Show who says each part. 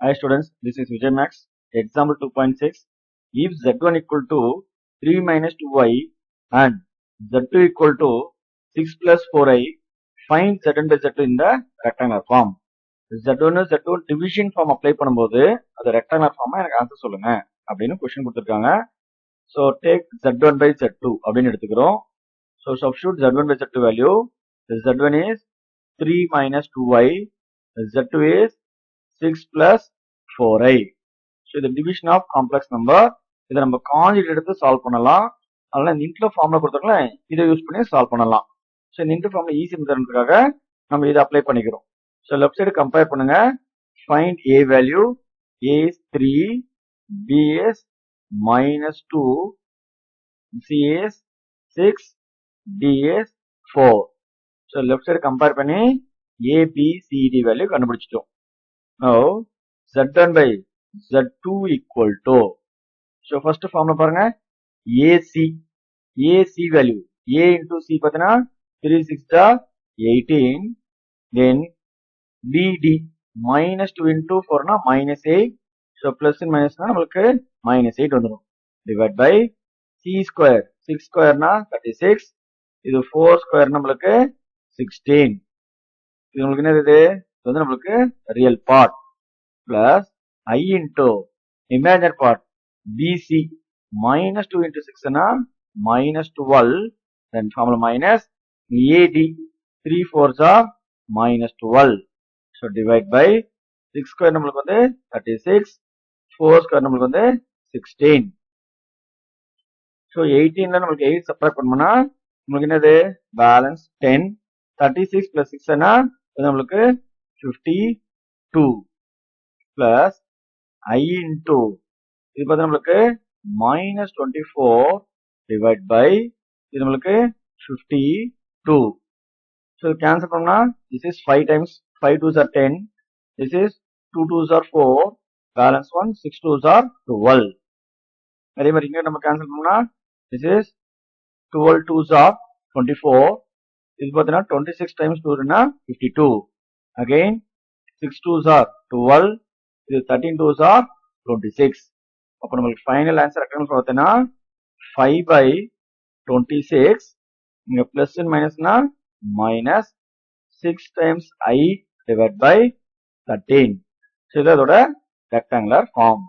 Speaker 1: Hi students, this is Vijay Max. Example 2.6. If z1 equal to 3 minus 2y and z2 equal to 6 plus 4i, find z1 by z2 in the rectangular form. z1 z2 division form apply பண்ணும்போது அது rectangular form எனக்கு answer சொல்லுங்க அப்படின்னு question கொடுத்திருக்காங்க. So take z1 by z2 அப்படின்னு எடுத்துக்கிறோம். So substitute z1 by z2 value. z1 is 3 minus 2y, z2 is 6 plus 4i. So the division of complex number. இதை நம்ம கான்ஜுகேட் எடுத்து சால்வ் பண்ணலாம். அதனால இந்த இன்டர் ஃபார்ம்ல கொடுத்தாங்களே இதை யூஸ் பண்ணி சால்வ் பண்ணலாம். ஸோ இந்த இன்டர் ஃபார்ம்ல ஈஸி மெத்தட்காக நம்ம இதை அப்ளை பண்ணிக்கிறோம். ஸோ லெஃப்ட் சைடு கம்பேர் பண்ணுங்க. Find a value. a is 3, b is -2, c is 6, d is 4. So left side compare பண்ணி a b c d value கண்டுபிடிச்சிட்டோம். Now z1 by z2 equal to, so first formula பாருங்க, AC value, a into c பார்த்தீங்கன்னா 3 6 are 18, then bd minus 2 into 4 னா minus 8, so plus and minus னா நமக்கு minus 8 வந்துடும், divide by c square, 6 square னா 36, இது 4 square நம்மளுக்கு 16, இது உங்களுக்கு என்ன இது வந்து நம்மளுக்கு real part, plus I into imaginary part BC minus 2 into 6 na minus 12, then formula minus AD 3 4s are minus 12, so divide by 6 square நம்மளுக்கு வந்து 36, 4 square நம்மளுக்கு வந்து 16, so 18 ல நம்மளுக்கு 8 subtract பண்ணோம்னா நம்மளுக்கு என்னது balance 10, 36 plus 6 னா இது நம்மளுக்கு 52 plus I into இது பார்த்தா நம்மளுக்கு minus 24 divide by இது நம்மளுக்கு 52. So cancel பண்ணா this is 5 times 5 2s are 10, this is 2 2s are 4, balance 1 6 2s are 12. அதே மாதிரி இங்க நம்ம cancel பண்ணா this is 12 2s are 24, இது பார்த்தா 26 times 2 னா 52, again 6 2s are 12, இது 13 2s are 26. அப்போ நம்மளுக்கு ஃபைனல் ஆன்சர் ரெக்டாங்கிள் பார்த்தீங்கன்னா 5 by 26, இங்க பிளஸ் அண்ட் மைனஸ்னா minus 6 times I divide by 13. So இது அதோட ரெக்டாங்குலர் ஃபார்ம்.